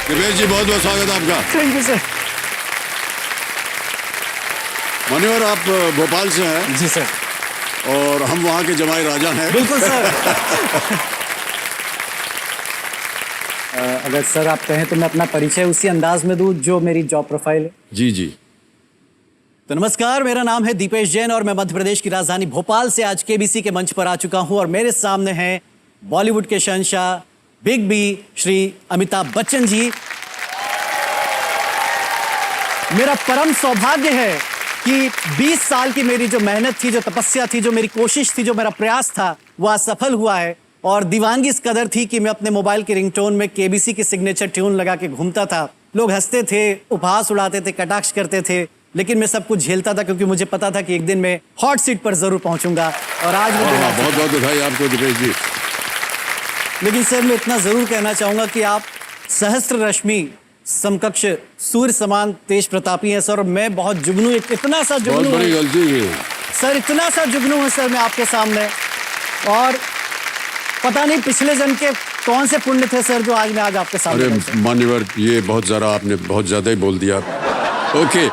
दिपेश जी बहुत बहुत स्वागत आपका। Thank you sir. मान्यवर आप भोपाल से हैं? जी सर। और हम वहाँ के जमाई राजा हैं। बिल्कुल सर। अगर सर आप कहें तो मैं अपना परिचय उसी अंदाज में दूं जो मेरी जॉब प्रोफाइल है। जी जी। तो नमस्कार, मेरा नाम है दीपेश जैन और मैं मध्य प्रदेश की राजधानी भोपाल से आज केबीसी के मंच पर आ चुका हूं और मेरे सामने हैं बॉलीवुड के शहंशाह बिग बी श्री अमिताभ बच्चन जी। मेरा परम सौभाग्य है कि 20 साल की मेरी जो मेहनत थी, जो तपस्या थी, जो मेरी कोशिश थी, जो मेरा प्रयास था, वह सफल हुआ है। और दीवानगी इस कदर थी कि मैं अपने मोबाइल के रिंगटोन में केबीसी की सिग्नेचर ट्यून लगा के घूमता था। लोग हंसते थे, उपहास उड़ाते थे, कटाक्ष करते थे, लेकिन मैं सब कुछ झेलता था क्योंकि मुझे पता था कि एक दिन मैं हॉट सीट पर जरूर पहुंचूंगा। और आज बहुत बहुत बधाई आपको दिपेश जी। लेकिन सर मैं इतना जरूर कहना चाहूंगा कि आप सहस्त्र रश्मि समकक्ष सूर्य समान तेज प्रतापी हैं सर। मैं बहुत जुगनू, इतना सा जुगनू, बहुत बड़ी गलती है सर, इतना सा जुगनू है सर मैं आपके सामने। और पता नहीं पिछले जन्म के कौन से पुण्य थे सर जो आज मैं आज आपके सामने। अरे मान्यवर, ये बहुत ज़रा आपने बहुत ज़्यादा ही बोल दिया। ओके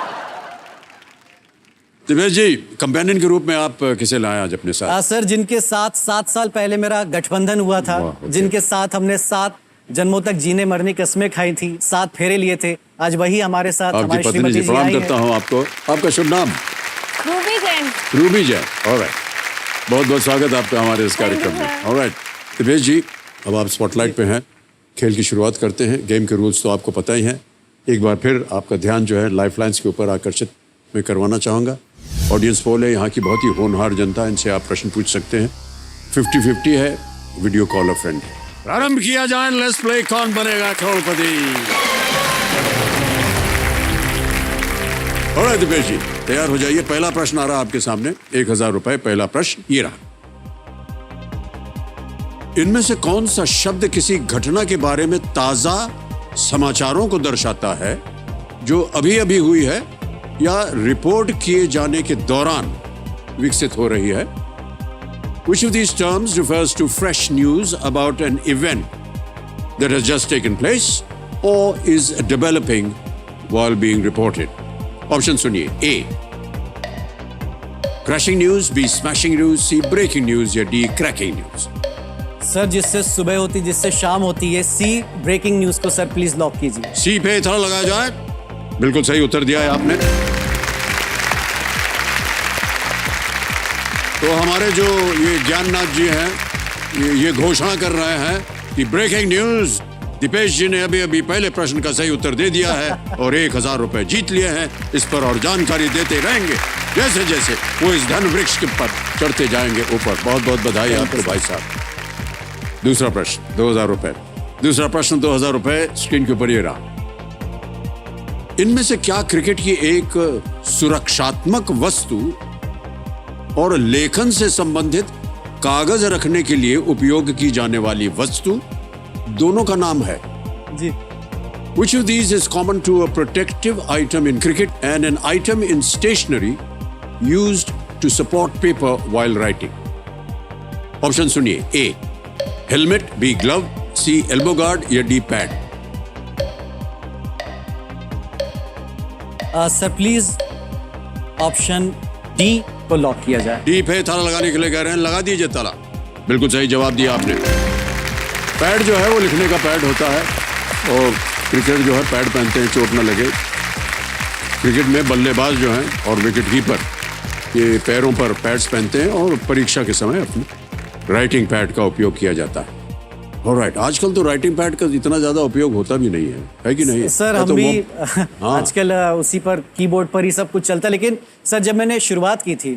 दिपेश जी, कंपेनियन के रूप में आप किसे लाए आज अपने साथ? सर जिनके साथ 7 साल पहले मेरा गठबंधन हुआ था, जिनके साथ हमने 7 जन्मों तक जीने मरने की कस्में खाई थी, 7 फेरे लिए थे, आज वही हमारे साथ हमारी पत्नी जी। प्रणाम करता हूँ आपको। आपका शुभ नाम? Ruby Jain. Ruby Jain. Alright, बहुत बहुत स्वागत आपका हमारे इस कार्यक्रम में। ऑलराइट दिपेश जी, अब आप स्पॉटलाइट पे हैं, खेल की शुरुआत करते हैं। गेम के रूल्स तो आपको पता ही हैं। एक बार फिर आपका ध्यान जो है लाइफलाइंस के ऊपर आकर्षित मैं करवाना चाहूँगा। ऑडियंस पोल है, यहाँ की बहुत ही होनहार जनता, इनसे आप प्रश्न पूछ सकते हैं। 50-50 है, वीडियो कॉल अ फ्रेंड है। प्रारंभ किया जाए, लेट्स प्ले कौन बनेगा करोड़पति। ऑलराइट दिपेश जी, तैयार हो जाइए। पहला प्रश्न आ रहा आपके सामने, 1000 रुपए। पहला प्रश्न ये रहा, इनमें से कौन सा शब्द किसी घटना के बारे में ताजा समाचारों को दर्शाता है जो अभी अभी हुई है या रिपोर्ट किए जाने के दौरान विकसित हो रही है? Which of these terms refers to fresh news about an event that has just taken place or is developing while being reported? Option सुनिए। A crashing news, B smashing news, C breaking news या D cracking news? Sir जिससे सुबह होती, जिससे शाम होती है, सी breaking news को सर प्लीज लॉक कीजिए। सी पे थोड़ा लगाया जाए। बिल्कुल सही उत्तर दिया है आपने। तो हमारे जो ये ज्ञाननाथ जी हैं, ये घोषणा कर रहे हैं कि ब्रेकिंग न्यूज, दिपेश जी ने अभी अभी पहले प्रश्न का सही उत्तर दे दिया है और 1000 रुपए जीत लिए हैं। इस पर और जानकारी देते रहेंगे जैसे जैसे वो इस धन वृक्ष के पर चढ़ते जाएंगे ऊपर। बहुत बहुत बधाई आपको भाई साहब। दूसरा प्रश्न 2000 रुपए। दूसरा प्रश्न 2000 रुपए स्क्रीन के ऊपर ये रहा, इनमें से क्या क्रिकेट की एक सुरक्षात्मक वस्तु और लेखन से संबंधित कागज रखने के लिए उपयोग की जाने वाली वस्तु दोनों का नाम है? जी। Which of these is common to a protective item in cricket and an item in stationery used to support paper while writing? Option सुनिए। A helmet, B glove, C elbow guard या D pad? Sir please option D को lock किया जाए। D पे ताला लगाने के लिए कह रहे हैं, लगा दीजिए ताला। बिल्कुल सही जवाब दिया आपने। पैड जो है वो लिखने का पैड होता है और क्रिकेट जो है पैड पहनते हैं चोट न लगे। क्रिकेट में बल्लेबाज जो हैं और विकेट कीपर ये पैरों पर पैड्स पहनते हैं और परीक्षा के समय अपने राइटिंग पैड का उपयोग किया जाता है। ऑलराइट, आजकल तो राइटिंग पैड का इतना ज्यादा उपयोग होता भी नहीं है कि नहीं? सर हम तो भी आजकल उसी पर कीबोर्ड पर ही सब कुछ चलता है। लेकिन सर जब मैंने शुरुआत की थी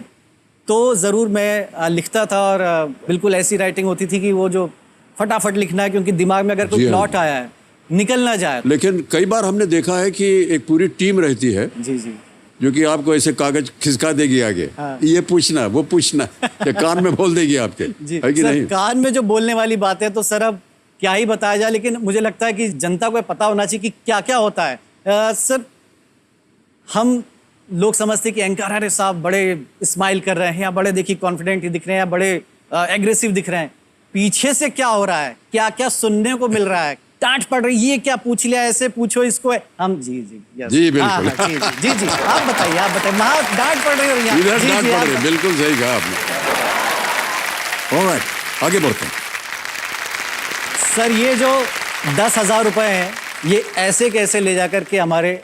तो ज़रूर मैं लिखता था और बिल्कुल ऐसी राइटिंग होती थी कि वो जो फटाफट लिखना है क्योंकि दिमाग में अगर कोई प्लॉट आया है निकल ना जाए। लेकिन कई बार हमने देखा है कि एक पूरी टीम रहती है जी जी, जो कि आपको ऐसे कागज खिसका देगी आगे। ये पूछना, वो पूछना, या कान में बोल देगी आपके, है कि नहीं? कान में जो बोलने वाली बात है तो सर अब क्या ही बताया जाए, लेकिन मुझे लगता है कि जनता को पता होना चाहिए कि क्या क्या होता है। सर हम लोग समझते कि एंकर अरे साहब बड़े स्माइल कर रहे हैं या बड़े देखिए कॉन्फिडेंट दिख रहे हैं या बड़े एग्रेसिव दिख रहे हैं। पीछे से क्या हो रहा है, क्या क्या सुनने को मिल रहा है, डांट पड़ रही, ये क्या पूछ लिया, ऐसे पूछो इसको। हम जी yes. जी, बिल्कुल। हाँ, हाँ, जी आप बताइए वहाँ डांट पड़ रही है, इधर डांट पड़ रही है, बिल्कुल सही कहा आपने। ऑलराइट, आगे बढ़ते हैं। सर ये जो 10,000 रुपए हैं, ये ऐसे कैसे ले जाकर के हमारे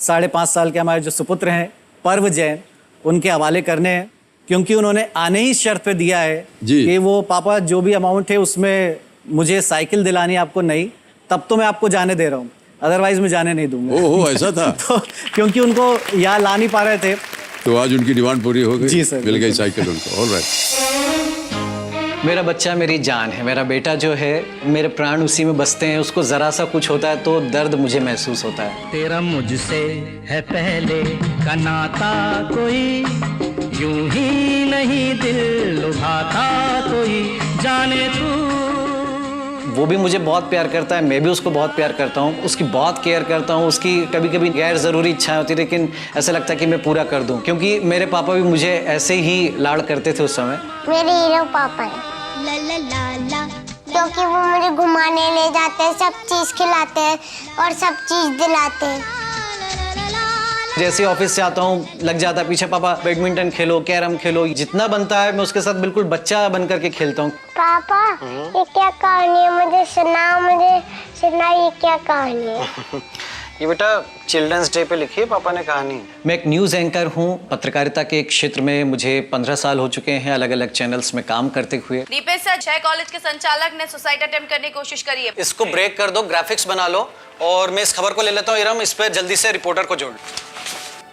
5.5 साल के हमारे जो सुपुत्र हैं पर्व जैन, उनके हवाले करने हैं, क्योंकि उन्होंने आने ही शर्त पे दिया है कि वो पापा जो भी अमाउंट है उसमें मुझे साइकिल दिलानी, आपको नहीं, तब तो मैं आपको जाने दे रहा हूँ, अदरवाइज मैं जाने नहीं दूंगा। ओहो, ऐसा था। तो क्योंकि उनको यहाँ ला नहीं पा रहे थे, तो आज उनकी डिमांड पूरी हो गई। जी सर, मिल गई साइकिल उनको। ऑलराइट। मेरा बच्चा मेरी जान है, मेरा बेटा जो है मेरे प्राण उसी में बसते हैं, उसको ज़रा सा कुछ होता है तो दर्द मुझे महसूस होता है। तेरा मुझसे है पहले का नाता, कोई यूं ही नहीं दिल लुभाता, कोई जाने तू। वो भी मुझे बहुत प्यार करता है, मैं भी उसको बहुत प्यार करता हूँ, उसकी बहुत केयर करता हूँ। उसकी कभी कभी गैर ज़रूरी इच्छाएं होती, लेकिन ऐसा लगता है कि मैं पूरा कर दूँ, क्योंकि मेरे पापा भी मुझे ऐसे ही लाड़ करते थे उस समय। मेरे हीरो पापा है, ला ला ला ला, क्योंकि वो मुझे घुमाने ले जाते हैं, सब चीज़ खिलाते हैं और सब चीज़ दिलाते हैं। जैसे ऑफिस से आता हूँ लग जाता है पीछे, पापा बैडमिंटन खेलो, कैरम खेलो, जितना बनता है मैं उसके साथ बिल्कुल बच्चा बन करके खेलता हूँ। पापा ये क्या कहानी है, मुझे सुना ये क्या कहानी है। ये बेटा चिल्ड्रंस डे पे लिखी है पापा ने कहानी। मैं एक न्यूज़ एंकर हूँ, पत्रकारिता के क्षेत्र में मुझे 15 साल हो चुके हैं, अलग अलग चैनल्स में काम करते हुए। दीपेश सर, 6 कॉलेज के संचालक ने सुसाइड अटेम्प्ट करने की कोशिश करी है। इसको ब्रेक कर दो, ग्राफिक्स बना लो, और मैं इस खबर को ले लेता हूँ। इरम, इस पर जल्दी से रिपोर्टर को जोड़।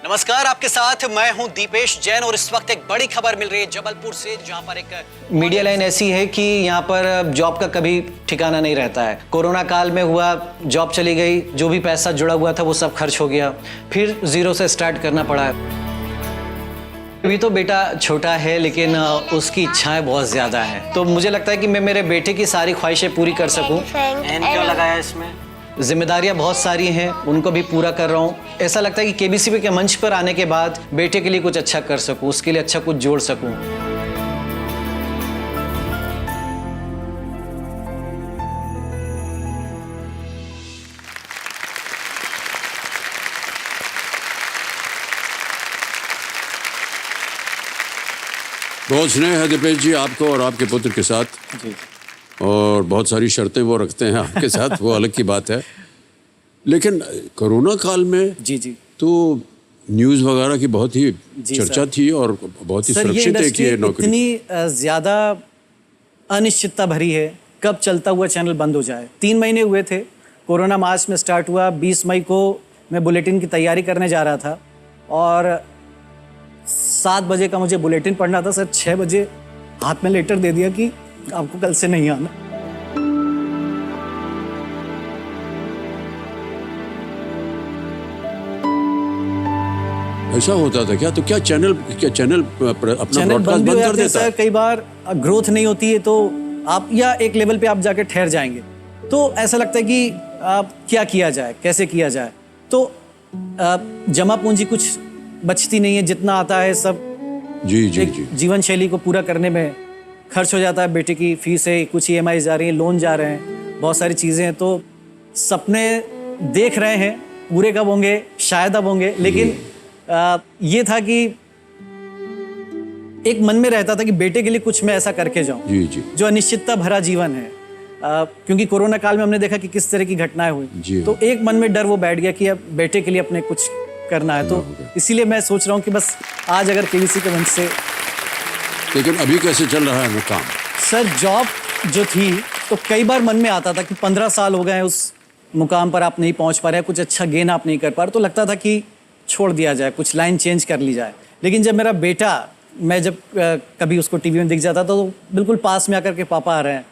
नमस्कार, आपके साथ मैं हूं दीपेश जैन, और इस वक्त एक बड़ी खबर मिल रही है जबलपुर से, जहां पर एक मीडिया लाइन ऐसी है कि यहां पर जॉब का कभी ठिकाना नहीं रहता है। कोरोना काल में हुआ, जॉब चली गई, जो भी पैसा जुड़ा हुआ था वो सब खर्च हो गया, फिर जीरो से स्टार्ट करना पड़ा। अभी तो बेटा छोटा है, लेकिन उसकी इच्छाएं बहुत ज्यादा हैं, तो मुझे लगता है कि मैं मेरे बेटे की सारी ख्वाहिशें पूरी कर सकूं। एंड क्यों लगाया इसमें? जिम्मेदारियां बहुत सारी हैं, उनको भी पूरा कर रहा हूँ। ऐसा लगता है कि केबीसी के मंच पर आने के बाद बेटे के लिए कुछ अच्छा कर सकूं, उसके लिए अच्छा कुछ जोड़ सकूं। बहुत स्नेह है दीपेश जी आपको और आपके पुत्र के साथ जी। और बहुत सारी शर्तें वो रखते हैं आपके साथ, वो अलग की बात है। लेकिन कोरोना काल में जी तो न्यूज़ वगैरह की बहुत ही चर्चा थी और बहुत ही सुरक्षित है कि ये नौकरी इतनी ज़्यादा अनिश्चितता भरी है, कब चलता हुआ चैनल बंद हो जाए। 3 महीने हुए थे, कोरोना मार्च में स्टार्ट हुआ, 20 मई को मैं बुलेटिन की तैयारी करने जा रहा था और 7 बजे का मुझे बुलेटिन पढ़ना था। सर 6 बजे हाथ में लेटर दे दिया कि आपको कल से नहीं आना। ऐसा होता था क्या? तो क्या चैनल अपना ब्रॉडकास्ट बंद कर देता सर? कई बार ग्रोथ नहीं होती है तो आप या एक लेवल पे आप जाके ठहर जाएंगे, तो ऐसा लगता है कि क्या किया जाए, कैसे किया जाए। तो जमा पूंजी कुछ बचती नहीं है, जितना आता है सब जी जीवन शैली को पूरा करने में खर्च हो जाता है। बेटे की फीस है, कुछ EMI जा रही है, लोन जा रहे हैं, बहुत सारी चीज़ें हैं। तो सपने देख रहे हैं, पूरे कब होंगे शायद अब होंगे, लेकिन ये था कि एक मन में रहता था कि बेटे के लिए कुछ मैं ऐसा करके जाऊं। जी। जो अनिश्चितता भरा जीवन है, क्योंकि कोरोना काल में हमने देखा कि किस तरह की घटनाएं हुई, तो एक मन में डर वो बैठ गया कि अब बेटे के लिए अपने कुछ करना है। तो इसीलिए मैं सोच रहा हूँ कि बस आज अगर केबीसी के मंच से। लेकिन अभी कैसे चल रहा है काम? सर जॉब जो थी तो कई बार मन में आता था कि 15 साल हो गए हैं उस मुकाम पर, आप नहीं पहुंच पा रहे, कुछ अच्छा गेन आप नहीं कर पा रहे, तो लगता था कि छोड़ दिया जाए, कुछ लाइन चेंज कर ली जाए। लेकिन जब मेरा बेटा, मैं जब कभी उसको टीवी में दिख जाता तो बिल्कुल पास में आकर के पापा आ रहे हैं,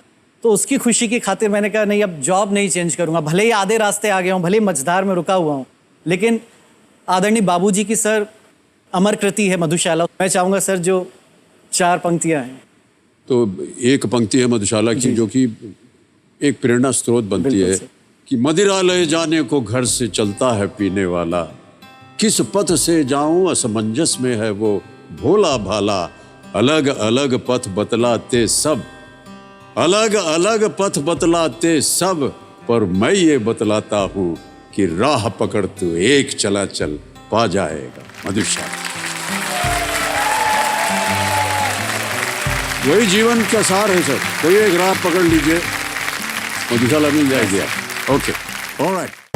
तो उसकी खुशी की खातिर मैंने कहा नहीं, अब जॉब नहीं चेंज करूंगा। भले ही आधे रास्ते आ गया हूँ, भले ही मझधार में रुका हुआ हूँ, लेकिन आदरणीय बाबूजी की सर अमर कृति है मधुशाला। मैं चाहूँगा सर जो 4 पंक्तियाँ हैं, तो एक पंक्ति है मधुशाला की जो कि एक प्रेरणा स्रोत बनती है कि मदिरालय जाने को घर से चलता है पीने वाला, किस पथ से जाऊं असमंजस में है वो भोला भाला, अलग अलग पथ बतलाते सब, अलग अलग पथ बतलाते सब, पर मैं ये बतलाता हूँ कि राह पकड़ तू एक चला चल पा जाएगा। मधुशा वही जीवन का सार है सर, कोई एक राह पकड़ लीजिए, मधुशाला मिल जाएगी आप। Okay, alright.